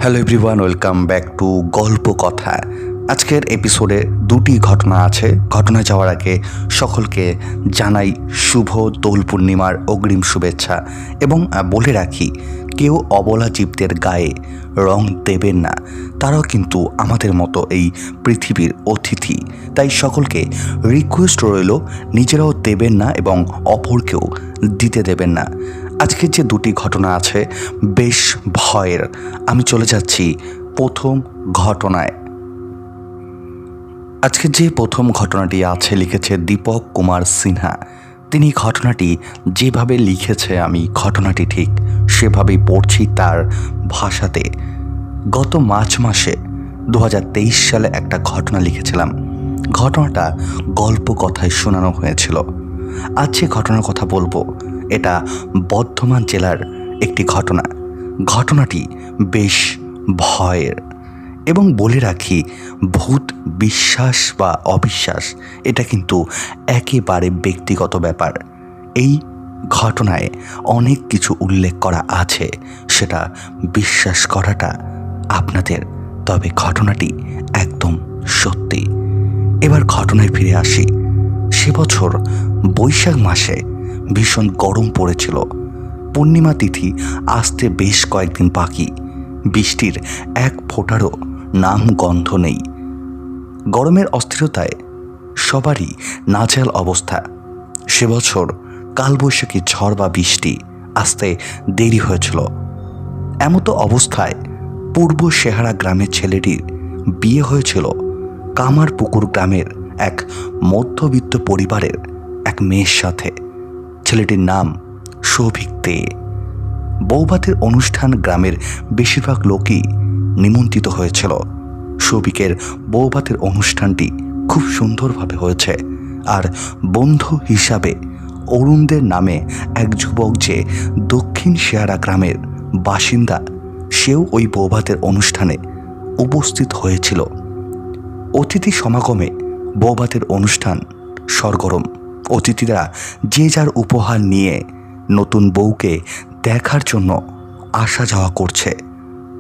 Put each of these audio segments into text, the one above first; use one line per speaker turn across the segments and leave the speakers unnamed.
Hello everyone, welcome back to গল্প কথা। আজকের এপিসোডে দুটি ঘটনা আছে। ঘটনা যাওয়ার আগে সকলকে জানাই শুভ দোল পূর্ণিমার অগ্রিম শুভেচ্ছা এবং বলে রাখি, কেউ অবলা জীবদের গায়ে রং দেবেন না। তারাও কিন্তু আমাদের মতো এই পৃথিবীর অতিথি। তাই সকলকে রিকোয়েস্ট রইল, নিজেরাও দেবেন না এবং অপরকেও দিতে দেবেন না। আজকের যে দুটি ঘটনা আছে বেশ ভয়ের। আমি চলে যাচ্ছি প্রথম ঘটনায়। আজকের যে প্রথম ঘটনাটি আছে লিখেছে দীপক কুমার সিনহা। তিনি ঘটনাটি যেভাবে লিখেছে আমি ঘটনাটি ঠিক সেভাবেই পড়ছি তার ভাষাতে। গত মার্চ মাসে 2023 সালে একটা ঘটনা লিখেছিলাম। ঘটনাটা গল্প কথায় শোনানো হয়েছিল। আজ যে ঘটনার কথা বলবো এটা বর্ধমান জেলার একটি ঘটনা। ঘটনাটি বেশ ভয়ের এবং বলে রাখি, ভূত বিশ্বাস বা অবিশ্বাস এটা কিন্তু একেবারে ব্যক্তিগত ব্যাপার। এই ঘটনায় অনেক কিছু উল্লেখ করা আছে, সেটা বিশ্বাস করাটা আপনাদের। তবে ঘটনাটি একদম সত্যি। এবার ঘটনায় ফিরে আসি। সে বছর বৈশাখ মাসে ভীষণ গরম পড়েছিল। পূর্ণিমা তিথি আসতে বেশ কয়েকদিন বাকি। বৃষ্টির এক ফোঁটারও নাম গন্ধ নেই। গরমের অস্থিরতায় সবারই নাজেহাল অবস্থা। সে বছর কালবৈশাখী ঝড় বা বৃষ্টি আসতে দেরি হয়েছিল। এমতো অবস্থায় পূর্ব শেহারা গ্রামের ছেলেটির বিয়ে হয়েছিল কামারপুকুর গ্রামের এক মধ্যবিত্ত পরিবারের এক মেয়ের সাথে। ছেলেটির নাম সৌভিক দে। বৌভাতের অনুষ্ঠান গ্রামের বেশিরভাগ লোকই নিমন্ত্রিত হয়েছিল। সৌভিকের বৌভাতের অনুষ্ঠানটি খুব সুন্দরভাবে হয়েছে। আর বন্ধু হিসাবে অরুণদের নামে এক যুবক যে দক্ষিণ শেয়ারা গ্রামের বাসিন্দা, সেও ওই বৌভাতের অনুষ্ঠানে উপস্থিত হয়েছিল। অতিথি সমাগমে বৌভাতের অনুষ্ঠান সরগরম। অতিথিরা যে যার উপহার নিয়ে নতুন বউকে দেখার জন্য আসা যাওয়া করছে।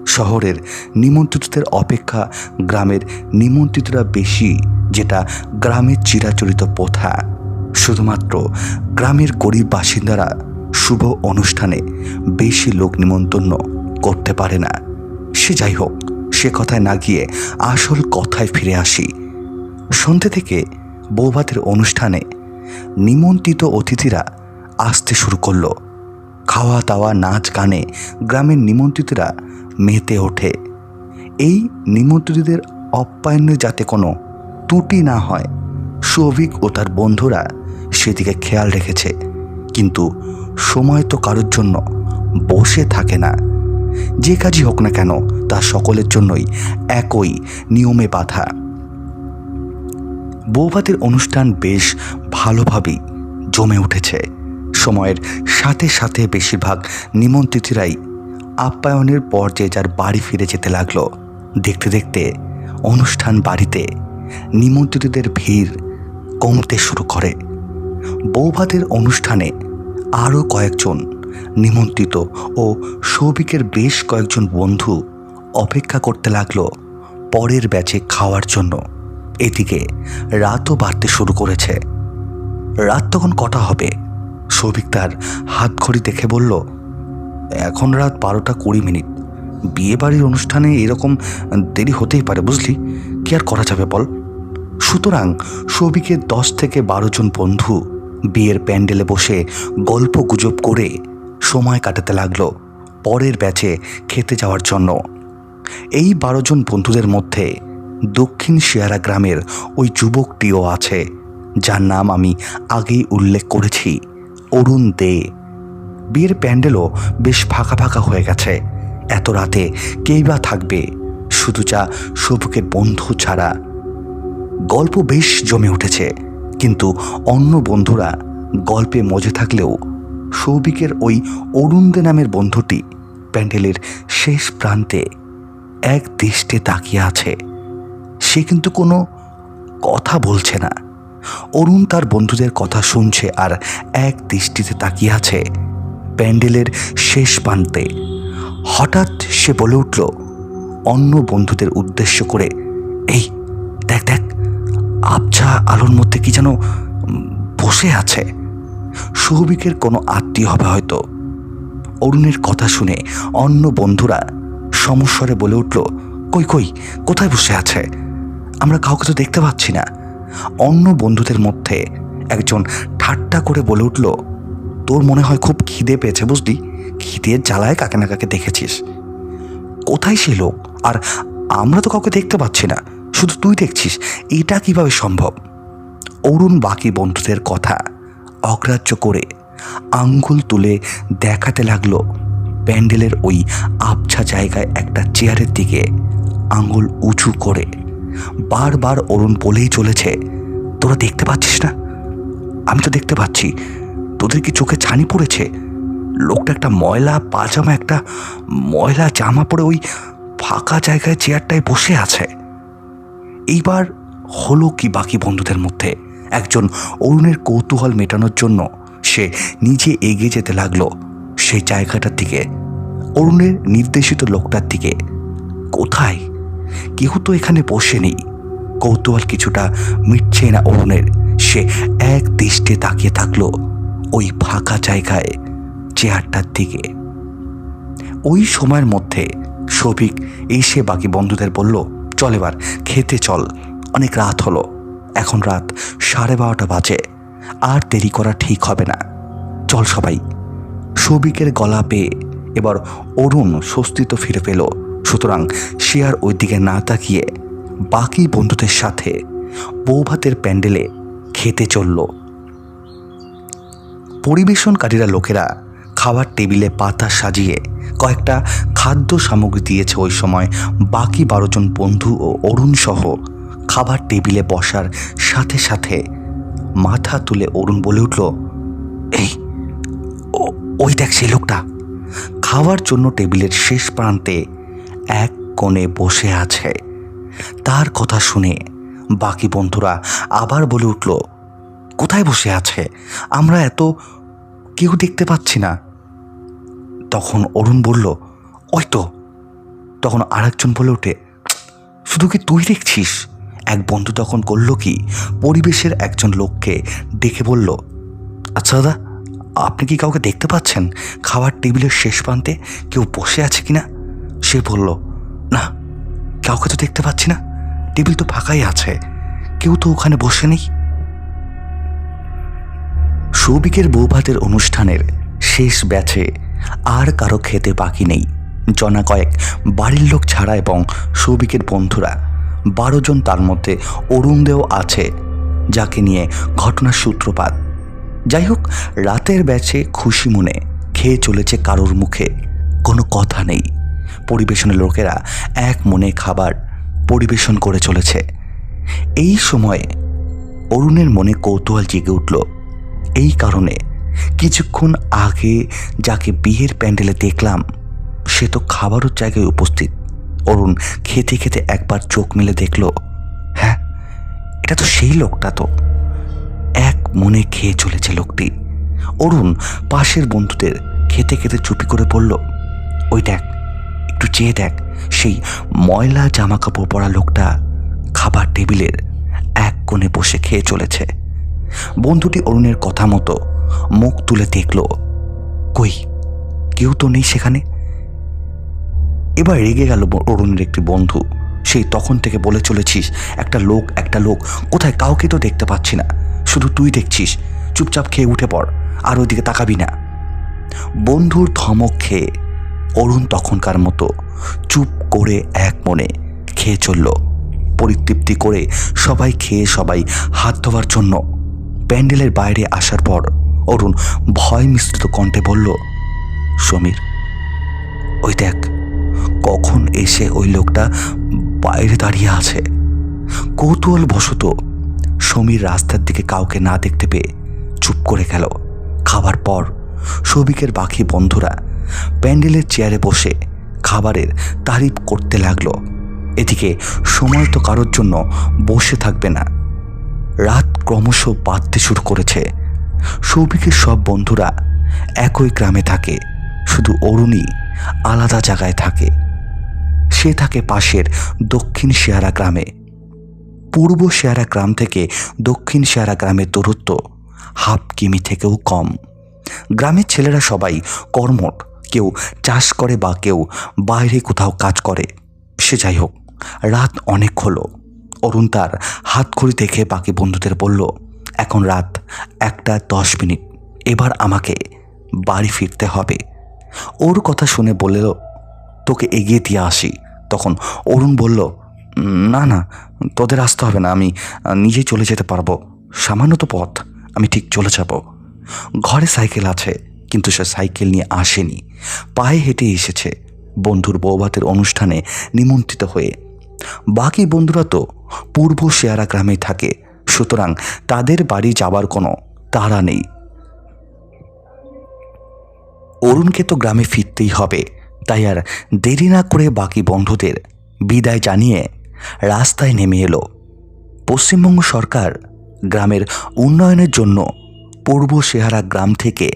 শহরের নিমন্ত্রিতদের অপেক্ষা গ্রামের নিমন্ত্রিতরা বেশি, যেটা গ্রামের চিরাচরিত প্রথা। শুধুমাত্র গ্রামের গরিব বাসিন্দারা শুভ অনুষ্ঠানে বেশি লোক নিমন্ত্রণ করতে পারে না। সে যাই হোক, সে কথায় না গিয়ে আসল কথায় ফিরে আসি। সন্ধ্যে থেকে বৌভাতের অনুষ্ঠানে নিমন্ত্রিত অতিথিরা আসতে শুরু করলো। খাওয়া দাওয়া নাচ গানে গ্রামের নিমন্ত্রিতরা মেতে ওঠে। এই নিমন্ত্রিতদের আপ্যায়নে যাতে কোনো ত্রুটি না হয়, সৌভিক ও তার বন্ধুরা সেদিকে খেয়াল রেখেছে। কিন্তু সময় তো কারোর জন্য বসে থাকে না। যে কাজই হোক না কেন তা সকলের জন্যই একই নিয়মে বাঁধা। বৌভাতের অনুষ্ঠান বেশ ভালোভাবেই জমে উঠেছে। সময়ের সাথে সাথে বেশিরভাগ নিমন্ত্রিতরাই আপ্যায়নের পর যে যার বাড়ি ফিরে যেতে লাগলো। দেখতে দেখতে অনুষ্ঠান বাড়িতে নিমন্ত্রিতদের ভিড় কমতে শুরু করে। বৌভাতের অনুষ্ঠানে আরও কয়েকজন নিমন্ত্রিত ও সৌভিকের বেশ কয়েকজন বন্ধু অপেক্ষা করতে লাগলো পরের ব্যাচে খাওয়ার জন্য। এদিকে রাতও বাড়তে শুরু করেছে। রাত তখন কটা হবে? সৌভিক তার হাত ঘড়ি দেখে বলল, এখন রাত 12:20। বিয়ে বাড়ির অনুষ্ঠানে এরকম দেরি হতেই পারে, বুঝলি? কি আর করা যাবে বল? সুতরাং সৌভিকের 10 থেকে 12 জন বন্ধু বিয়ের প্যান্ডেলে বসে গল্প গুজব করে সময় কাটাতে লাগলো পরের ব্যাচে খেতে যাওয়ার জন্য। এই 12 জন বন্ধুদের মধ্যে দক্ষিণ শেয়ারা গ্রামের ওই যুবকটিও আছে, যার নাম আমি আগেই উল্লেখ করেছি, অরুণ দে। বিয়ের প্যান্ডেলও বেশ ফাঁকা ফাঁকা হয়ে গেছে। এত রাতে কেই বা থাকবে, শুধু যা সৌভিকের বন্ধু ছাড়া। গল্প বেশ জমে উঠেছে, কিন্তু অন্য বন্ধুরা গল্পে মজে থাকলেও সৌভিকের ওই অরুণ দে নামের বন্ধুটি প্যান্ডেলের শেষ প্রান্তে এক দৃষ্টে তাকিয়ে আছে। সে কিন্তু কোনো কথা বলছে না। অরুণ তার বন্ধুদের কথা শুনছে আর এক দৃষ্টিতে তাকিয়ে আছে প্যান্ডেলের শেষ প্রান্তে। হঠাৎ সে বলে উঠল, অন্য বন্ধুদের উদ্দেশ্য করে, এই দেখ দেখ, আবছা আলোর মধ্যে কি যেন বসে আছে। সৌভিকের কোনো আত্মীয় হবে হয়তো। অরুণের কথা শুনে অন্য বন্ধুরা সমস্বরে বলে উঠল, কই কই, কোথায় বসে আছে? আমরা কাউকে তো দেখতে পাচ্ছি না। অন্য বন্ধুদের মধ্যে একজন ঠাট্টা করে বলে উঠল, তোর মনে হয় খুব খিদে পেয়েছে বুঝলি, খিদের জ্বালায় কাকে না কাকে দেখেছিস। কোথায় সে লোক? আর আমরা তো কাউকে দেখতে পাচ্ছি না, শুধু তুই দেখছিস, এটা কিভাবে সম্ভব? অরুণ বাকি বন্ধুদের কথা অগ্রাহ্য করে আঙ্গুল তুলে দেখাতে লাগলো প্যান্ডেলের ওই আবছা জায়গায় একটা চেয়ারের দিকে আঙ্গুল উঁচু করে। বারবার অরুণ বলেই চলেছে, তোরা দেখতে পাচ্ছিস না? আমি তো দেখতে পাচ্ছি। তোদের কি চোখে ছানি পড়েছে? লোকটা একটা ময়লা পাজামা, একটা ময়লা জামা পরে ওই ফাঁকা জায়গায় চেয়ারটায় বসে আছে। এইবার হলো কি বাকি বন্ধুদের মধ্যে একজন অরুণের কৌতূহল মেটানোর জন্য সে নিজে এগিয়ে যেতে লাগলো সেই জায়গাটার দিকে, অরুণের নির্দেশিত লোকটার দিকে। কোথায়? কেউ তো এখানে বসে নেই। কৌতূহল কিছুটা মিটছে না অরুণের। সে এক দৃষ্টে তাকিয়ে থাকলো ওই ফাঁকা জায়গায় চেয়ারটার দিকে। ওই সময়ের মধ্যে সৌভিক এসে বাকি বন্ধুদের বলল, চল এবার খেতে চল, অনেক রাত হলো, এখন রাত 12:30 বাজে, আর দেরি করা ঠিক হবে না, চল সবাই। সৌভিকের গলা পেয়ে এবার অরুণ স্বস্তিতে ফিরে পেল। সুতরাং সে আর ওই দিকে না তাকিয়ে বাকি বন্ধুদের সাথে বৌভাতের প্যান্ডেলে খেতে চলল। পরিবেশনকারীরা লোকেরা খাবার টেবিলে পাতা সাজিয়ে কয়েকটা খাদ্য সামগ্রী দিয়েছে। ওই সময় বাকি 12 জন বন্ধু ও অরুণ সহ খাবার টেবিলে বসার সাথে সাথে মাথা তুলে অরুণ বলে উঠল, এই ওই দেখ সেই লোকটা খাওয়ার জন্য টেবিলের শেষ প্রান্তে এক কোণে বসে আছে। তার কথা শুনে বাকি বন্ধুরা আবার বলে উঠল, কোথায় বসে আছে? আমরা এত কেউ দেখতে পাচ্ছি না। তখন অরুণ বলল, ওই তো। তখন আরেকজন বলে ওঠে, শুধু কি তুই দেখছিস? এক বন্ধু তখন করল কি, পরিবেশের একজন লোককে ডেকে বলল, আচ্ছা দাদা, আপনি কি কাউকে দেখতে পাচ্ছেন খাবার টেবিলের শেষ প্রান্তে কেউ বসে আছে কিনা? সে বলল, না, কাউকে তো দেখতে পাচ্ছি না, টেবিল তো ফাঁকাই আছে, কেউ তো ওখানে বসে নেই। সৌভিকের বৌভাতের অনুষ্ঠানের শেষ ব্যাচে আর কারো খেতে বাকি নেই। জনা কয়েক বাড়ির লোক ছাড়া এবং সৌভিকের বন্ধুরা 12 জন, তার মধ্যে অরুণদেও আছে, যাকে নিয়ে ঘটনার সূত্রপাত। যাই হোক, রাতের ব্যাচে খুশি মনে খেয়ে চলেছে, কারোর মুখে কোনো কথা নেই। পরিবেশনের লোকেরা এক মনে খাবার পরিবেশন করে চলেছে। এই সময়ে অরুণের মনে কৌতূহল জেগে উঠল। এই কারণে কিছুক্ষণ আগে যাকে বিয়ের প্যান্ডেলে দেখলাম সে তো খাবারের জায়গায় উপস্থিত। অরুণ খেতে খেতে একবার চোখ মেলে দেখল, হ্যাঁ, এটা তো সেই লোকটা। তো এক মনে খেয়ে চলেছে লোকটি। অরুণ পাশের বন্ধুদের খেতে খেতে চুপি করে বলল, ওই দেখ, একটু চেয়ে দেখ, সেই ময়লা জামা কাপড় পরা লোকটা খাবার টেবিলের এক কোণে বসে খেয়ে চলেছে। বন্ধুটি অরুণের কথা মতো মুখ তুলে দেখল, কই, কেউ তো নেই সেখানে। এবার রেগে গেল অরুণের একটি বন্ধু। সেই তখন থেকে বলে চলেছিস, একটা লোক, কোথায়? কাউকে তো দেখতে পাচ্ছি না, শুধু তুই দেখছিস, চুপচাপ খেয়ে উঠে পড়, আর ওইদিকে তাকাবি না। বন্ধুর ধমক খেয়ে অরুণ তখনকার মতো চুপ করে এক মনে খেয়ে চলল। পরিতৃপ্তি করে সবাই খেয়ে সবাই হাত ধোয়ার জন্য প্যান্ডেলের বাইরে আসার পর অরুণ ভয় মিশ্রিত কণ্ঠে বলল, সমীর, ওই দেখ, কখন এসে ওই লোকটা বাইরে দাঁড়িয়ে আছে। কৌতূহলবশত সমীর রাস্তার দিকে কাউকে না দেখতে পেয়ে চুপ করে গেল। খাবার পর সৌভিকের বাকি বন্ধুরা প্যান্ডেলের চেয়ারে বসে খাবারের তারিফ করতে লাগলো। এদিকে সময় তো কারোর জন্য বসে থাকবে না। রাত ক্রমশ বাড়তে শুরু করেছে। সৌভিকের সব বন্ধুরা একই গ্রামে থাকে, শুধু অরুণই আলাদা জায়গায় থাকে। সে থাকে পাশের দক্ষিণ শেয়ারা গ্রামে। পূর্ব শেয়ারা গ্রাম থেকে দক্ষিণ শেয়ারা গ্রামের দূরত্ব হাফ কিমি থেকেও কম। গ্রামের ছেলেরা সবাই কর্মঠ, কেউ চাষ করে বা কেউ বাইরে কোথাও কাজ করে। সে যাই হোক, রাত অনেক হলো। অরুণ তার হাতঘড়ি দেখে বাকি বন্ধুদের বলল, এখন রাত 1:10, এবার আমাকে বাড়ি ফিরতে হবে। ওর কথা শুনে বলল, তোকে এগিয়ে দিয়ে আসি। তখন অরুণ বলল, না না, তোদের আসতে হবে না, আমি নিজেই চলে যেতে পারবো, সামান্য তো পথ, আমি ঠিক চলে যাব। ঘরে সাইকেল আছে, কিন্তু সে সাইকেল নিয়ে আসেনি, পায়ে হেঁটে এসেছে বন্ধুর বৌভাতের অনুষ্ঠানে নিমন্ত্রিত হয়ে। বাকি বন্ধুরা তো পূর্ব শেয়ারা গ্রামে থাকে, সুতরাং তাদের বাড়ি যাবার কোনো তাড়া নেই। অরুণকে তো গ্রামে ফিরতেই হবে, তাই আর দেরি না করে বাকি বন্ধুদের বিদায় জানিয়ে রাস্তায় নেমে এলো। পশ্চিমবঙ্গ সরকার গ্রামের উন্নয়নের জন্য পূর্ব শেয়ারা গ্রাম থেকে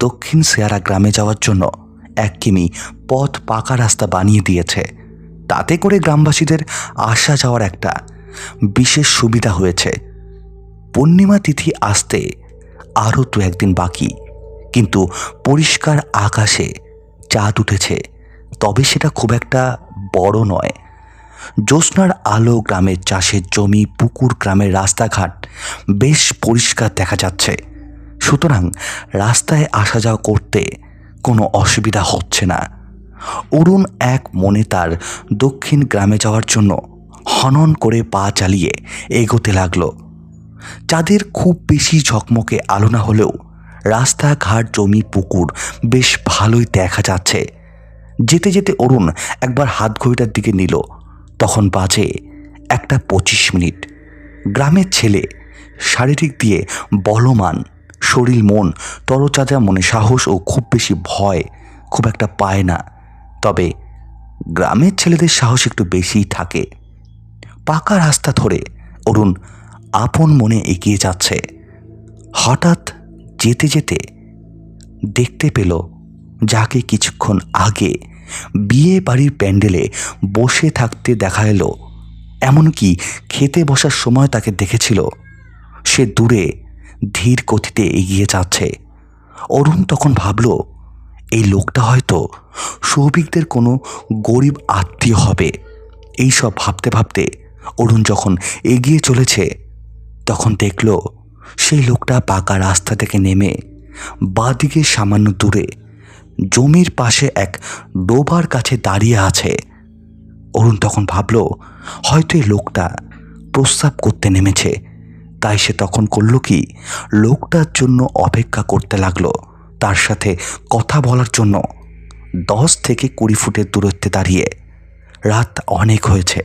দক্ষিণ শেয়ারা গ্রামে যাওয়ার জন্য 1 কিমি পথ পাকা রাস্তা বানিয়ে দিয়েছে। তাতে করে গ্রামবাসীদের আসা যাওয়ার একটা বিশেষ সুবিধা হয়েছে। পূর্ণিমা তিথি আসতে আরও 2-1 দিন বাকি, কিন্তু পরিষ্কার আকাশে চাঁদ উঠেছে, তবে সেটা খুব একটা বড় নয়। জ্যোৎস্নার আলো গ্রামের চাষের জমি, পুকুর, গ্রামের রাস্তাঘাট বেশ পরিষ্কার দেখা যাচ্ছে, সুতরাং রাস্তায় আসা যাওয়া করতে কোনো অসুবিধা হচ্ছে না। অরুণ এক মনে তার দক্ষিণ গ্রামে যাওয়ার জন্য হনন করে পা চালিয়ে এগোতে লাগলো। চাঁদের খুব বেশি ঝকমকে আলো না হলেও রাস্তাঘাট, জমি, পুকুর বেশ ভালোই দেখা যাচ্ছে। যেতে যেতে অরুণ একবার হাত ঘড়িটার দিকে নিল, তখন বাজে 1:25। গ্রামের ছেলে, শারীরিক দিয়ে বলবান, শরীর মন তরতাজা, মনে সাহস ও খুব বেশি ভয় খুব একটা পায় না, তবে গ্রামের ছেলেদের সাহস একটু বেশিই থাকে। পাকা রাস্তা ধরে অরুণ আপন মনে এগিয়ে যাচ্ছে। হঠাৎ যেতে যেতে দেখতে পেল যাকে কিছুক্ষণ আগে বিয়ে বাড়ির প্যান্ডেলে বসে থাকতে দেখা এলো, এমনকি খেতে বসার সময় তাকে দেখেছিল, সে দূরে ধীর গতিতে এগিয়ে যাচ্ছে। অরুণ তখন ভাবল, এই লোকটা হয়তো সৌভিকদের কোনো গরিব আত্মীয় হবে। এইসব ভাবতে ভাবতে অরুণ যখন এগিয়ে চলেছে, তখন দেখল সেই লোকটা পাকা রাস্তা থেকে নেমে বাঁদিকে সামান্য দূরে জমির পাশে এক ডোবার কাছে দাঁড়িয়ে আছে। অরুণ তখন ভাবল, হয়তো এই লোকটা প্রস্রাব করতে নেমেছে, তাই সে তখন করল কি, লোকটার জন্য অপেক্ষা করতে লাগলো, তার সাথে কথা বলার জন্য 10 থেকে 20 ফুটের দূরত্বে দাঁড়িয়ে। রাত অনেক হয়েছে,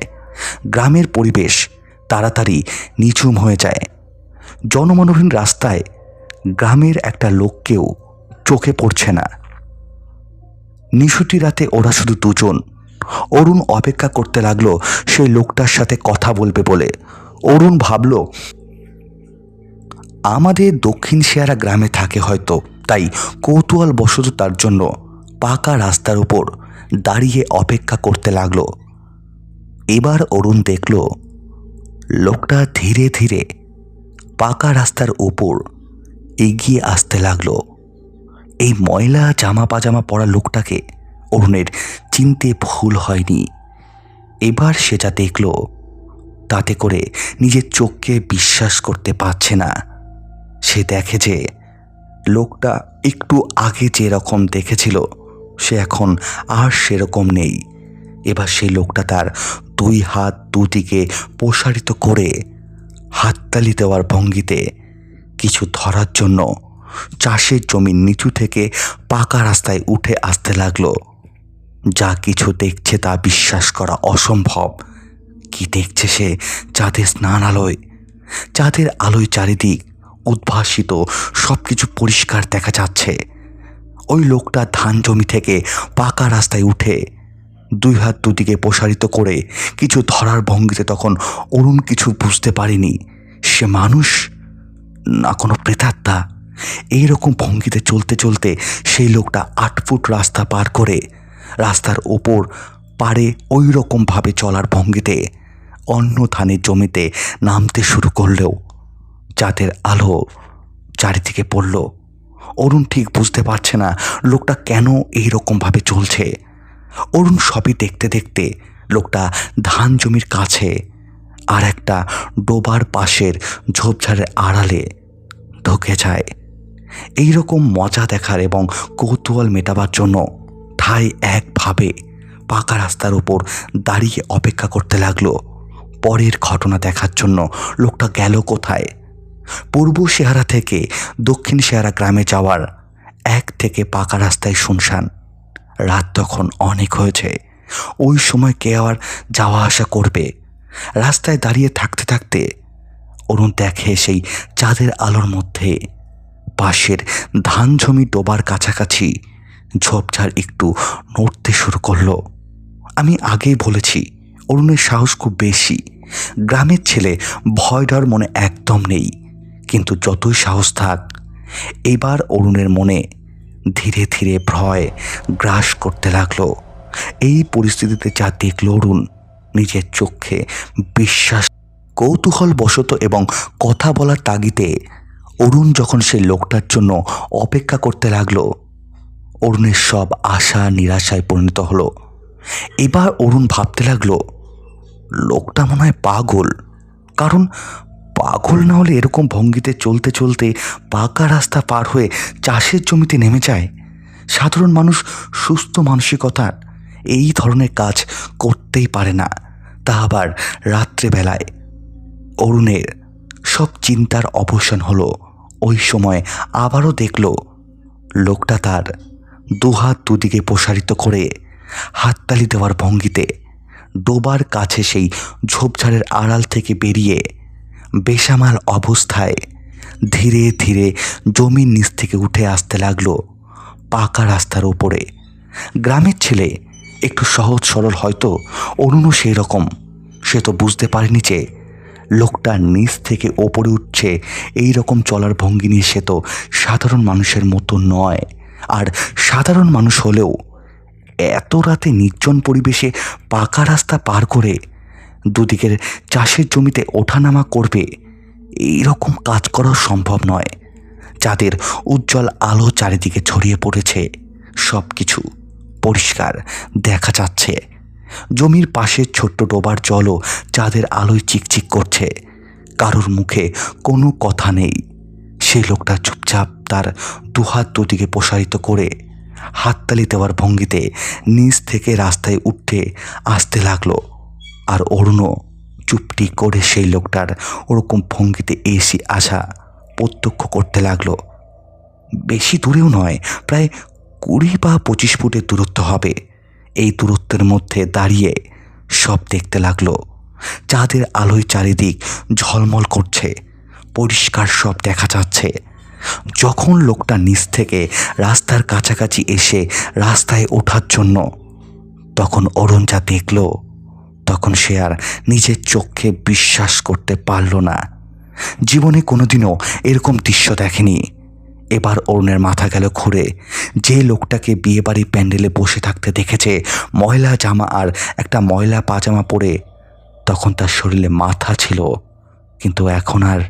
গ্রামের পরিবেশ তাড়াতাড়ি নিঝুম হয়ে যায়। জনমানবহীন রাস্তায় গ্রামের একটা লোককেও চোখে পড়ছে না। নিশুতি রাতে ওরা শুধু দুজন। অরুণ অপেক্ষা করতে লাগলো সেই লোকটার সাথে কথা বলবে বলে। অরুণ ভাবল, আমাদের দক্ষিণ শেয়ারা গ্রামে থাকে হয়তো, তাই কৌতূহল বশত তার জন্য পাকা রাস্তার উপর দাঁড়িয়ে অপেক্ষা করতে লাগলো। এবার অরুণ দেখল লোকটা ধীরে ধীরে পাকা রাস্তার উপর এগিয়ে আসতে লাগলো। এই ময়লা জামা পাজামা পরা লোকটাকে অরুণের চিনতে ভুল হয়নি। এবার সে যা দেখল তাতে করে নিজের চোখকে বিশ্বাস করতে পারছে না। সে দেখে যে লোকটা একটু আগে যেরকম দেখেছিল সে এখন আর সেরকম নেই। এবার সেই লোকটা তার 2 হাত দুদিকে প্রসারিত করে হাততালি দেওয়ার ভঙ্গিতে কিছু ধরার জন্য চাষের জমির নিচু থেকে পাকা রাস্তায় উঠে আসতে লাগলো। যা কিছু দেখছে তা বিশ্বাস করা অসম্ভব। কি দেখছে সে? চাঁদের স্নান আলোয়, চাঁদের আলোয় চারিদিক উদ্ভাসিত সব কিছু পরিষ্কার দেখা যাচ্ছে। ওই লোকটা ধান জমি থেকে পাকা রাস্তায় উঠে 2 হাত দুদিকে প্রসারিত করে কিছু ধরার ভঙ্গিতে তখন অরুণ কিছু বুঝতে পারেনি সে মানুষ না কোনো প্রেতাত্মা। এইরকম ভঙ্গিতে চলতে চলতে সেই লোকটা 8 ফুট রাস্তা পার করে রাস্তার ওপর পাড়ে ওই রকমভাবে চলার ভঙ্গিতে অন্য ধানের জমিতে নামতে শুরু করলেও চাঁদের আলো চারিদিকে পড়ল। অরুণ ঠিক বুঝতে পারছে না লোকটা কেন এই রকমভাবে চলছে। অরুণ সবই দেখতে দেখতে লোকটা ধান জমির কাছে আর একটা ডোবার পাশের ঝোপঝাড়ের আড়ালে ঢুকে যায়। এই রকম মজা দেখার এবং কৌতূহল মেটাবার জন্য ঠাই একভাবে পাকা রাস্তার উপর দাঁড়িয়ে অপেক্ষা করতে লাগলো পরের ঘটনা দেখার জন্য। লোকটা গেল কোথায়? পূর্ব শেহারা থেকে দক্ষিণ শেহারা গ্রামে যাওয়ার এক থেকে পাকা রাস্তায় শুনশান। রাত তখন অনেক হয়েছে, ওই সময় কে আর যাওয়া আসা করবে? রাস্তায় দাঁড়িয়ে থাকতে থাকতে অরুণ দেখে সেই চাঁদের আলোর মধ্যে পাশের ধান জমি ডোবার কাছাকাছি ঝোপঝাড় একটু নড়তে শুরু করলো। আমি আগেই বলেছি অরুণের সাহস খুব বেশি। গ্রামের ছেলে, ভয় ডর মনে একদম নেই, কিন্তু যতই সাহস থাক এবার অরুণের মনে ধীরে ধীরে ভয় গ্রাস করতে লাগলো। এই পরিস্থিতিতে যা দেখল অরুণ নিজের চোখে বিশ্বাস। কৌতূহল বশত এবং কথা বলার তাগিদে অরুণ যখন সেই লোকটার জন্য অপেক্ষা করতে লাগলো, অরুণের সব আশা নিরাশায় পরিণত হলো। এবার অরুণ ভাবতে লাগলো লোকটা মনে হয় পাগল, কারণ পাগল না হলে এরকম ভঙ্গিতে চলতে চলতে পাকা রাস্তা পার হয়ে চাষের জমিতে নেমে যায়। সাধারণ মানুষ সুস্থ মানসিকতার এই ধরনের কাজ করতেই পারে না, তা আবার রাত্রেবেলায়। অরুণের সব চিন্তার অবসান হলো। ওই সময় আবারও দেখল লোকটা তার দুহাত দুদিকে প্রসারিত করে হাততালি দেওয়ার ভঙ্গিতে ডোবার কাছে সেই ঝোপঝাড়ের আড়াল থেকে বেরিয়ে বেসামাল অবস্থায় ধীরে ধীরে জমির নিচ থেকে উঠে আসতে লাগলো পাকা রাস্তার উপরে। গ্রামের ছেলে, একটু সহজ সরল হয়তো, অরুণও সেই রকম। সে তো বুঝতে পারেনি যে লোকটা নিচ থেকে ওপরে উঠছে এই রকম চলার ভঙ্গি নিয়ে। সে তো সাধারণ মানুষের মতো নয়, আর সাধারণ মানুষ হলেও এত রাতে নির্জন পরিবেশে পাকা রাস্তা পার করে দুদিকের চাষের জমিতে ওঠানামা করবে, এই রকম কাজ করা সম্ভব নয়। চাঁদের উজ্জ্বল আলো চারিদিকে ছড়িয়ে পড়েছে, সব কিছু পরিষ্কার দেখা যাচ্ছে। জমির পাশে ছোট্ট ডোবার জলও চাঁদের আলোয় চিকচিক করছে। কারোর মুখে কোনো কথা নেই। সেই লোকটা চুপচাপ তার দুহাত দুদিকে প্রসারিত করে হাততালি দেওয়ার ভঙ্গিতে নিচ থেকে রাস্তায় উঠে আসতে লাগলো। আর অরুণও চুপটি করে সেই লোকটার ওরকম ভঙ্গিতে এসে আসা প্রত্যক্ষ করতে লাগলো। বেশি দূরেও নয়, প্রায় 20 বা 25 ফুটের দূরত্ব হবে। এই দূরত্বের মধ্যে দাঁড়িয়ে সব দেখতে লাগলো। চাঁদের আলোয় চারিদিক ঝলমল করছে, পরিষ্কার সব দেখা যাচ্ছে। যখন লোকটা নিচ থেকে রাস্তার কাছাকাছি এসে রাস্তায় ওঠার জন্য, তখন অরুণ যা দেখল, তখন সে আর নিজের চোখে বিশ্বাস করতে পারল না। জীবনে কোনোদিনও এরকম দৃশ্য দেখেনি। এবার অরুণের মাথা গেল ঘুরে। যে লোকটাকে বিয়েবাড়ি প্যান্ডেলে বসে থাকতে দেখেছে ময়লা জামা আর একটা ময়লা পাজামা পরে, তখন তার শরীরে মাথা ছিল, কিন্তু এখন আর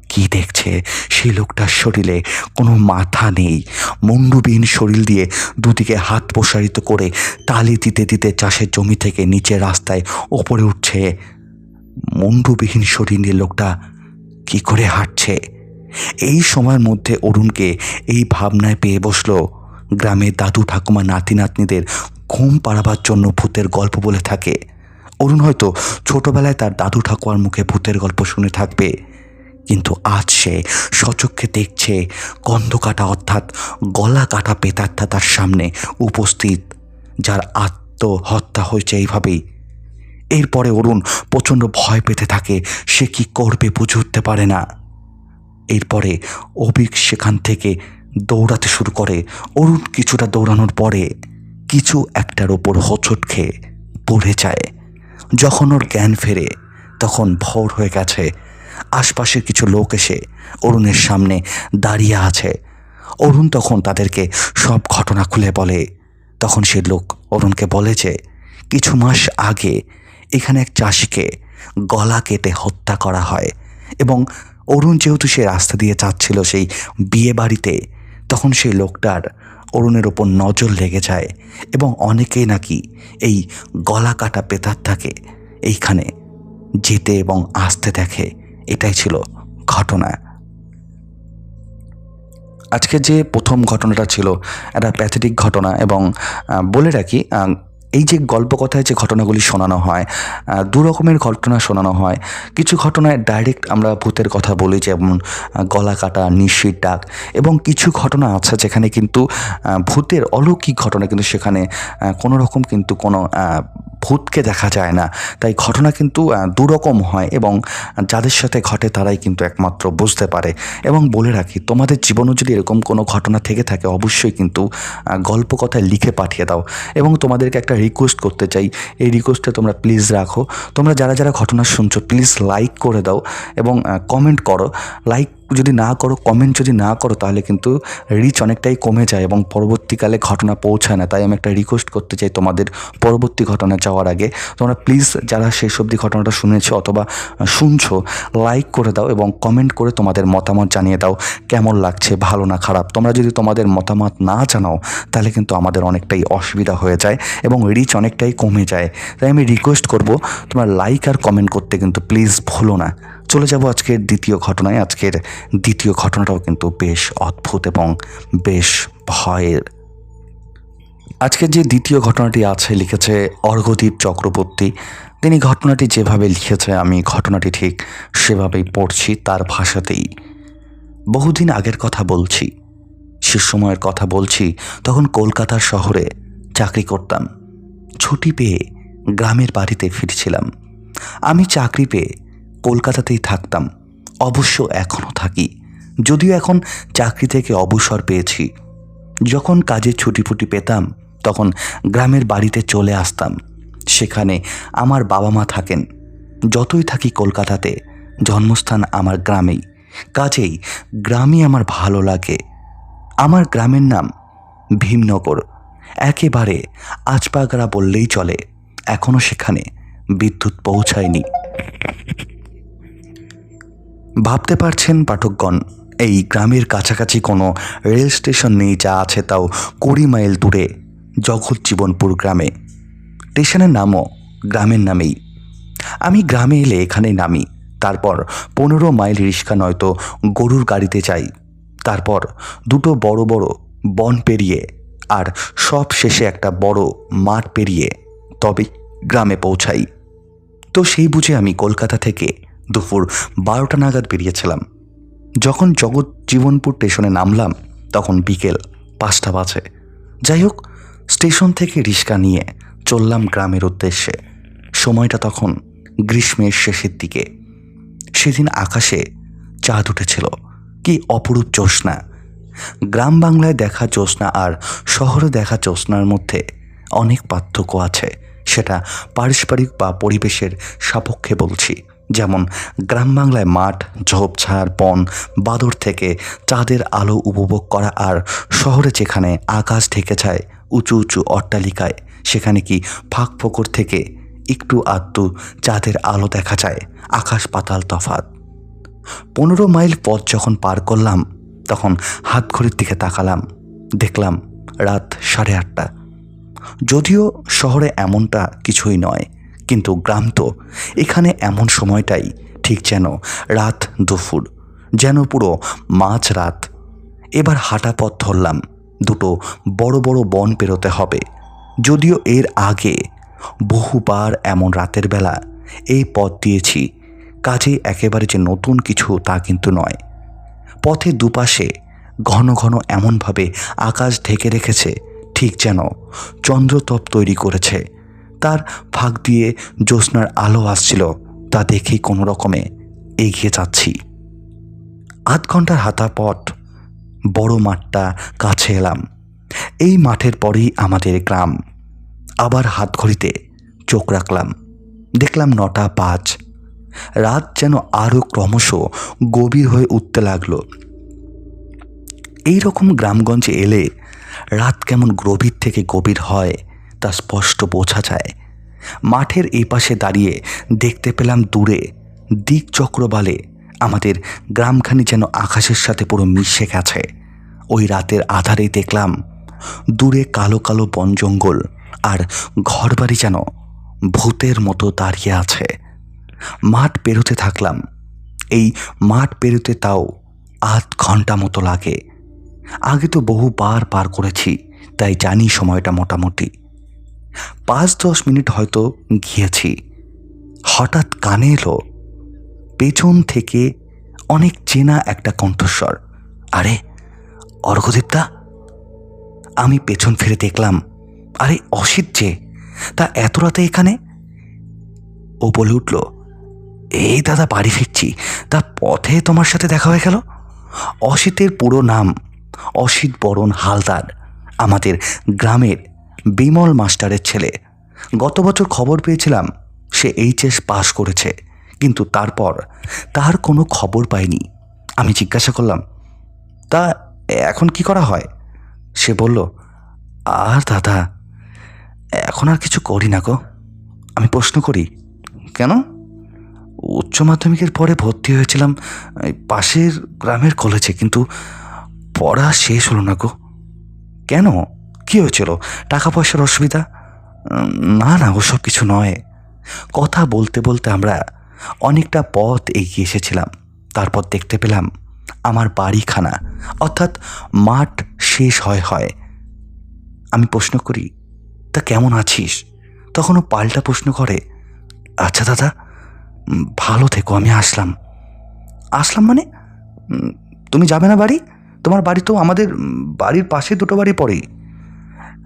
কি দেখছে? সেই লোকটার শরীরে কোনো মাথা নেই। মুন্ডুবিহীন শরীর দিয়ে দুদিকে হাত প্রসারিত করে তালি দিতে দিতে চাষের জমি থেকে নিচে রাস্তায় ওপরে উঠছে। মুন্ডুবিহীন শরীর নিয়ে লোকটা কি করে হাঁটছে? এই সময়ের মধ্যে অরুণকে এই ভাবনায় পেয়ে বসলো গ্রামের দাদু ঠাকুমা নাতি নাতনিদের ঘুম পাড়াবার জন্য ভূতের গল্প বলে থাকে। অরুণ হয়তো ছোটবেলায় তার দাদু ঠাকুমার মুখে ভূতের গল্প শুনে থাকবে, কিন্তু আজ সে সচক্ষে দেখছে গন্ধ কাটা অর্থাৎ গলা কাটা প্রেতাত্মা তার সামনে উপস্থিত, যার আত্মহত্যা হয়েছে এইভাবেই। এরপরে অরুণ প্রচণ্ড ভয় পেতে থাকে। সে কি করবে বুঝে উঠতে পারে না। এরপরে অভিক সেখান থেকে দৌড়াতে শুরু করে। অরুণ কিছুটা দৌড়ানোর পরে কিছু একটার ওপর হোঁচট খেয়ে পড়ে যায়। যখন ওর জ্ঞান ফেরে তখন ভোর হয়ে গেছে। আশপাশের কিছু লোক এসে অরুণের সামনে দাঁড়িয়ে আছে। অরুণ তখন তাদেরকে সব ঘটনা খুলে বলে। তখন সে লোক অরুণকে বলে যে কিছু মাস আগে এখানে এক চাষিকে গলা কেটে হত্যা করা হয় এবং অরুণ যেহেতু সে রাস্তা দিয়ে যাচ্ছিল সেই বিয়ে বাড়িতে, তখন সেই লোকটার অরুণের ওপর নজর লেগে যায় এবং অনেকেই নাকি এই গলা কাটা প্রেতাত্মাকে এইখানে যেতে এবং আসতে দেখে। এটাই ছিল ঘটনা। আজকে যে প্রথম ঘটনাটা ছিল একটা প্যাথেটিক ঘটনা এবং বলে রাখি, এই যে গল্প কথায় যে ঘটনাগুলি শোনানো হয়, দু রকমের ঘটনা শোনানো হয়। কিছু ঘটনায় ডাইরেক্ট আমরা ভূতের কথা বলি, যেমন গলা কাটা, নিশির ডাক, এবং কিছু ঘটনা আছে যেখানে কিন্তু ভূতের অলৌকিক ঘটনা, কিন্তু সেখানে কোনো রকম কিন্তু কোনো ভূতকে দেখা যায় না। তাই ঘটনা কিন্তু দুরকম হয় এবং যাদের সাথে ঘটে তারাই কিন্তু একমাত্র বুঝতে পারে। এবং বলে রাখি, তোমাদের জীবনেও যদি এরকম কোনো ঘটনা থেকে থাকে অবশ্যই কিন্তু গল্প কথায় লিখে পাঠিয়ে দাও। এবং তোমাদেরকে একটা রিকোয়েস্ট করতে চাই, এই রিকোয়েস্টটা তোমরা প্লিজ রাখো। তোমরা যারা যারা ঘটনা শুনছো প্লিজ লাইক করে দাও এবং কমেন্ট করো। লাইক যদি না করো, কমেন্ট যদি না করো, তাহলে কিন্তু রিচ অনেকটাই কমে যায় এবং পরবর্তীকালে ঘটনা পৌঁছায় না। তাই আমি একটা রিকোয়েস্ট করতে চাই তোমাদের, পরবর্তী ঘটনা যাওয়ার আগে তোমরা প্লিজ যারা শেষ অবধি ঘটনাটা শুনেছো অথবা শুনছো, লাইক করে দাও এবং কমেন্ট করে তোমাদের মতামত জানিয়ে দাও, কেমন লাগছে, ভালো না খারাপ। তোমরা যদি তোমাদের মতামত না জানাও তাহলে কিন্তু আমাদের অনেকটাই অসুবিধা হয়ে যায় এবং রিচ অনেকটাই কমে যায়। তাই আমি রিকোয়েস্ট করব তোমরা লাইক আর কমেন্ট করতে কিন্তু প্লিজ ভুলো না। চলে যাব আজকের দ্বিতীয় ঘটনায়। আজকের দ্বিতীয় ঘটনাটাও কিন্তু বেশ অদ্ভুত এবং বেশ ভয়ের। আজকের যে দ্বিতীয় ঘটনাটি আছে লিখেছে অর্ঘ্যদীপ চক্রবর্তী। তিনি ঘটনাটি যেভাবে লিখেছে আমি ঘটনাটি ঠিক সেভাবেই পড়ছি তার ভাষাতেই। বহুদিন আগের কথা বলছি, সে সময়ের কথা বলছি, তখন কলকাতার শহরে চাকরি করতাম। ছুটি পেয়ে গ্রামের বাড়িতে ফিরছিলাম। আমি চাকরি পেয়ে কলকাতাতেই থাকতাম, অবশ্য এখনও থাকি, যদিও এখন চাকরি থেকে অবসর পেয়েছি। যখন কাজের ছুটি ফুটি পেতাম তখন গ্রামের বাড়িতে চলে আসতাম। সেখানে আমার বাবা মা থাকেন। যতই থাকি কলকাতাতে, জন্মস্থান আমার গ্রামেই, কাজেই গ্রামই আমার ভালো লাগে। আমার গ্রামের নাম ভীমনগর, একেবারে আজপাগড়া বললেই চলে। এখনও সেখানে বিদ্যুৎ পৌঁছায়নি। ভাবতে পারছেন পাঠকগণ, এই গ্রামের কাছাকাছি কোনো রেল স্টেশন নেই, যা আছে তাও 20 মাইল দূরে জগৎজীবনপুর গ্রামে। স্টেশনের নামও গ্রামের নামেই। আমি গ্রামে এলে এখানে নামি, তারপর 15 মাইল রিক্সা নয়তো গরুর গাড়িতে যাই, তারপর দুটো বড় বড় বন পেরিয়ে আর সব শেষে একটা বড় মাঠ পেরিয়ে তবে গ্রামে পৌঁছাই। তো সেই বুঝে আমি কলকাতা থেকে দুপুর 12টা নাগাদ বেরিয়েছিলাম। যখন জগৎজীবনপুর স্টেশনে নামলাম তখন বিকেল 5টা বাজে। যাই হোক, স্টেশন থেকে রিক্সা নিয়ে চললাম গ্রামের উদ্দেশ্যে। সময়টা তখন গ্রীষ্মের শেষের দিকে। সেদিন আকাশে চাঁদ উঠেছিল, কি অপরূপ জ্যোৎস্না। গ্রাম বাংলায় দেখা জ্যোৎস্না আর শহরে দেখা জ্যোৎস্নার মধ্যে অনেক পার্থক্য আছে, সেটা পারস্পরিক বা পরিবেশের সাপেক্ষে বলছি। যেমন গ্রাম বাংলায় মাঠ, ঝোপঝাড়, বন, বাদর থেকে চাঁদের আলো উপভোগ করা, আর শহরে যেখানে আকাশ ঢেকে যায় উঁচু উঁচু অট্টালিকায়, সেখানে কি ফাঁক ফোকর থেকে একটু আধটু চাঁদের আলো দেখা যায়। আকাশ পাতাল তফাৎ। 15 মাইল পথ যখন পার করলাম তখন হাত ঘড়ির দিকে তাকালাম, দেখলাম রাত 8:30। যদিও শহরে এমনটা কিছুই নয়, কিন্তু গ্রাম তো, এখানে এমন সময়টাই ঠিক যেন রাত দুপুর, যেন পুরো মাঝ রাত। এবার হাঁটা পথ ধরলাম। দুটো বড় বড় বন পেরোতে হবে। যদিও এর আগে বহুবার এমন রাতের বেলা এই পথ দিয়েছি, কাজে একেবারে যে নতুন কিছু তা কিন্তু নয়। পথে দুপাশে ঘন ঘন এমনভাবে আকাশ ঢেকে রেখেছে, ঠিক যেন চন্দ্রতপ তৈরি করেছে। তার ফাঁক দিয়ে জ্যোৎস্নার আলো আসছিল, তা দেখেই কোনো রকমে এগিয়ে যাচ্ছি। আধ ঘন্টার হাঁটা পথ বড় মাঠটা কাছে এলাম। এই মাঠের পরেই আমাদের গ্রাম। আবার হাত ঘড়িতে চোখ রাখলাম, দেখলাম 9:05। রাত যেন আরও ক্রমশ গভীর হয়ে উঠতে লাগলো। এই রকম গ্রামগঞ্জে এলে রাত কেমন গভীর থেকে গভীর হয় তা স্পষ্ট বোঝা যায়। মাঠের এই পাশে দাঁড়িয়ে দেখতে পেলাম দূরে দিকচক্রবালে আমাদের গ্রামখানি যেন আকাশের সাথে পুরো মিশে গেছে। ওই রাতের আধারেই দেখলাম দূরে কালো কালো বন জঙ্গল আর ঘরবাড়ি যেন ভূতের মতো দাঁড়িয়ে আছে। মাঠ পেরোতে থাকলাম। এই মাঠ পেরোতে তাও ৮ ঘন্টা মতো লাগে। আগে তো বহুবার পার করেছি, তাই জানি সময়টা মোটামুটি ৫-১০ মিনিট হয়তো গিয়েছি। হঠাৎ কানে এলো পেছন থেকে অনেক চেনা একটা কণ্ঠস্বর, আরে অর্ঘদীপদা। আমি পেছন ফিরে দেখলাম, আরে অসিত যে, তা এত রাতে এখানে? ও বলে উঠল, এই দাদা বাড়ি ফিরছি, তা পথে তোমার সাথে দেখা হয়ে গেল। অসিতের পুরো নাম অসিত বরণ হালদার, আমাদের গ্রামের বিমল মাস্টারের ছেলে। গত বছর খবর পেয়েছিলাম সে এইচএস পাশ করেছে, কিন্তু তারপর তার কোনো খবর পাইনি। আমি জিজ্ঞাসা করলাম, তা এখন কি করা হয়? সে বলল, আর দাদা এখন আর কিছু করি না গো। আমি প্রশ্ন করি, কেন? উচ্চ মাধ্যমিকের পরে ভর্তি হয়েছিলাম পাশের গ্রামের কলেজে, কিন্তু পড়া শেষ হলো না গো। কেন, কি হয়েছিল? টাকা পয়সার অসুবিধা? না না, ওসব কিছু নয়। কথা বলতে বলতে আমরা অনেকটা পথ এগিয়ে এসেছিলাম। তারপর দেখতে পেলাম আমার বাড়িখানা, অর্থাৎ মাঠ শেষ হয়। আমি প্রশ্ন করি, তা কেমন আছিস? তখনও পাল্টা প্রশ্ন করে, আচ্ছা দাদা ভালো থেকো, আমি আসলাম। মানে তুমি যাবে না বাড়ি? তোমার বাড়ি তো আমাদের বাড়ির পাশে 2টো বাড়ি পড়ে।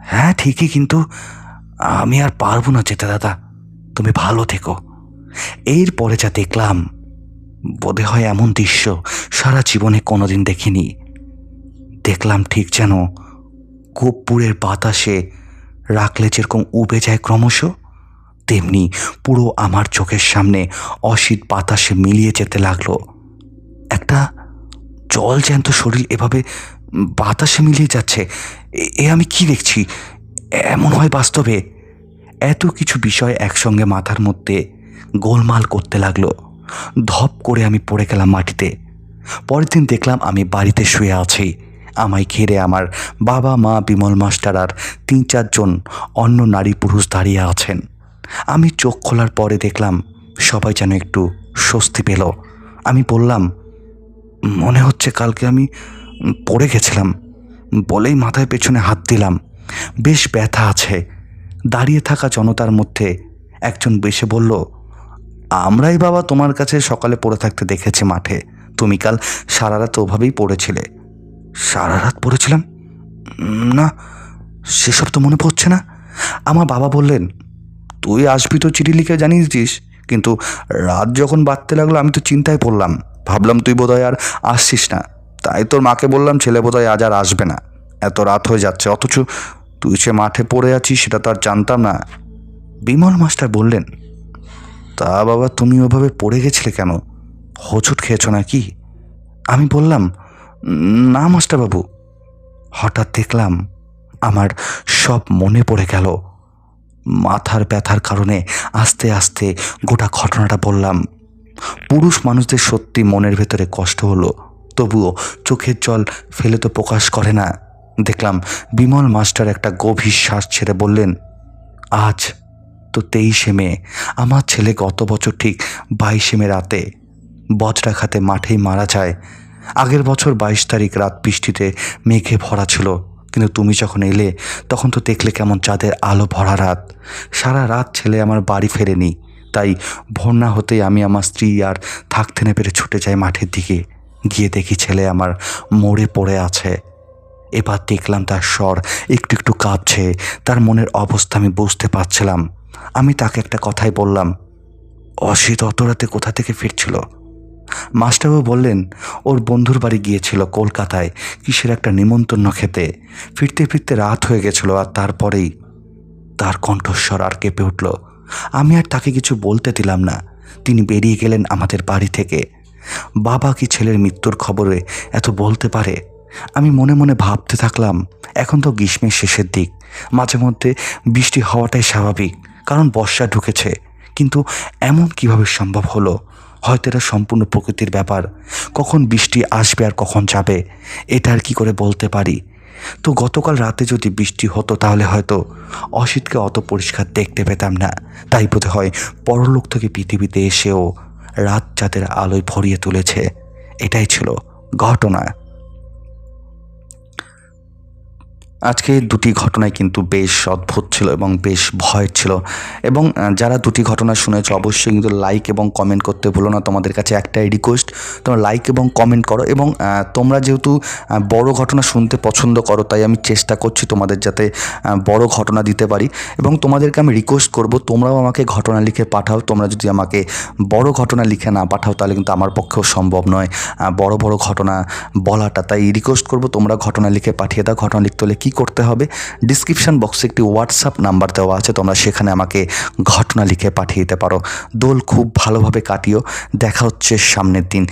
হ্যাঁ ঠিকই, কিন্তু আমি আর পারবো না যেতে দাদা, তুমি ভালো থেকো। এরপরে যা দেখলাম, বোধ হয় এমন দৃশ্য সারা জীবনে কোনোদিন দেখিনি। দেখলাম ঠিক যেন কর্পূরের বাতাসে রাখলে যেরকম উবে যায় ক্রমশ, তেমনি পুরো আমার চোখের সামনে অসিত বাতাসে মিলিয়ে যেতে লাগলো। একটা জলজ্যান্ত শরীর এভাবে বাতাসে মিলিয়ে যাচ্ছে, এ আমি কি দেখছি? এমন হয় বাস্তবে? এত কিছু বিষয় একসঙ্গে মাথার মধ্যে গোলমাল করতে লাগলো। ধপ করে আমি পড়ে গেলাম মাটিতে। পরের দিন দেখলাম আমি বাড়িতে শুয়ে আছি। আমায় ঘিরে আমার বাবা মা, বিমল মাস্টার আর ৩-৪ জন অন্য নারী পুরুষ দাঁড়িয়ে আছেন। আমি চোখ খোলার পরে দেখলাম সবাই যেন একটু স্বস্তি পেল। আমি বললাম, মনে হচ্ছে কালকে আমি পড়ে গেছিলাম, বলেই মাথায় পেছনে হাত দিলাম। বেশ ব্যথা আছে। দাঁড়িয়ে থাকা জনতার মধ্যে একজন বেশে বলল, আমরাই বাবা তোমার কাছে সকালে পড়ে থাকতে দেখেছি মাঠে। তুমি কাল সারা রাত ওভাবেই পড়েছিলে। সারা রাত পড়েছিলাম? না, সেসব তো মনে পড়ছে না। আমার বাবা বললেন, তুই আসবি তো চিঠি লিখে জানিয়েছিস, কিন্তু রাত যখন বাড়তে লাগলো আমি তো চিন্তায় পড়লাম। ভাবলাম তুই বোধহয় আর আসছিস না, তাই তোর মাকে বললাম ছেলে বোধহয় আজ আর আসবে না, এত রাত হয়ে যাচ্ছে। অথচ তুই সে মাঠে পড়ে আছিস সেটা তো আর জানতাম না। বিমল মাস্টার বললেন, তা বাবা তুমি ওভাবে পড়ে গেছিলে কেন? হোঁচট খেয়েছো নাকি? আমি বললাম, না মাস্টারবাবু। হঠাৎ দেখলাম আমার সব মনে পড়ে গেল। মাথার ব্যথার কারণে আস্তে আস্তে গোটা ঘটনাটা বললাম। পুরুষ মানুষদের সত্যি মনের ভেতরে কষ্ট হলো, তবুও চোখের জল ফেলে তো প্রকাশ করে না। দেখলাম বিমল মাস্টার একটা গভীর শ্বাস ছেড়ে বললেন, আজ তো 23শে মে। আমার ছেলে গত বছর ঠিক 22শে মে রাতে বজ্রাঘাতে মাঠেই মারা যায়। আগের বছর 22 তারিখ রাত বৃষ্টিতে মেঘে ভরা ছিল, কিন্তু তুমি যখন এলে তখন তো দেখলে কেমন চাঁদের আলো ভরা রাত। সারা রাত ছেলে আমার বাড়ি ফেরেনি, তাই ভোর না হতেই আমি আমার স্ত্রী আর থাকতে না পেরে ছুটে যাই মাঠের দিকে। গিয়ে দেখি ছেলে আমার মরে পড়ে আছে। এবার দেখলাম তার স্বর একটু একটু কাঁপছে। তার মনের অবস্থা আমি বুঝতে পারছিলাম। আমি তাকে একটা কথাই বললাম, অসিত অত রাতে কোথা থেকে ফিরছিল? মাস্টারবাবু বললেন, ওর বন্ধুর বাড়ি গিয়েছিল কলকাতায় কিসের একটা নিমন্ত্রণ খেতে। ফিরতে ফিরতে রাত হয়ে গেছিল, আর তারপরেই তার কণ্ঠস্বর আর কেঁপে উঠল। আমি আর তাকে কিছু বলতে দিলাম না। তিনি বেরিয়ে গেলেন আমাদের বাড়ি থেকে। বাবা কি ছেলের মৃত্যুর খবরে এত বলতে পারে? আমি মনে মনে ভাবতে থাকলাম, এখন তো গ্রীষ্মের শেষের দিক, মাঝে মধ্যে বৃষ্টি হওয়াটাই স্বাভাবিক। কারণ বর্ষা ঢুকেছে। কিন্তু এমন কিভাবে সম্ভব হলো? হয়তো এটা সম্পূর্ণ প্রকৃতির ব্যাপার। কখন বৃষ্টি আসবে আর কখন যাবে এটা আর কি করে বলতে পারি। তো গতকাল রাতে যদি বৃষ্টি হতো তাহলে হয়তো অসিতকে অত পরিষ্কার দেখতে পেতাম না। তাই বোধ হয় পরলোক থেকে পৃথিবীতে এসেও রাত চাঁদের আলোয় ভরিয়ে তুলেছে। এটাই ছিল ঘটনা। আজকে দুটি ঘটনাই কিন্তু বেশ অদ্ভুত ছিল এবং বেশ ভয়ের ছিল। এবং যারা দুটি ঘটনা শুনেছো অবশ্যই কিন্তু লাইক এবং কমেন্ট করতে ভুলো না। তোমাদের কাছে একটাই রিকোয়েস্ট, তোমরা লাইক এবং কমেন্ট করো। এবং তোমরা যেহেতু বড় ঘটনা শুনতে পছন্দ করো, তাই আমি চেষ্টা করছি তোমাদের যাতে বড় ঘটনা দিতে পারি। এবং তোমাদেরকে আমি রিকোয়েস্ট করব, তোমরাও আমাকে ঘটনা লিখে পাঠাও। তোমরা যদি আমাকে বড় ঘটনা লিখে না পাঠাও তাহলে কিন্তু আমার পক্ষেও সম্ভব নয় বড় বড় ঘটনা বলাটা। তাই রিকোয়েস্ট করব, তোমরা ঘটনা লিখে পাঠিয়ে দাও। ঘটনা লিখতে হলে কী করতে হবে, ডিসক্রিপশন বক্সে একটি হোয়াটসঅ্যাপ নাম্বার দেওয়া আছে, তোমরা সেখানে আমাকে ঘটনা লিখে পাঠিয়ে দিতে পারো। দোল খুব ভালোভাবে কাটিও। দেখা হচ্ছে সামনের দিন।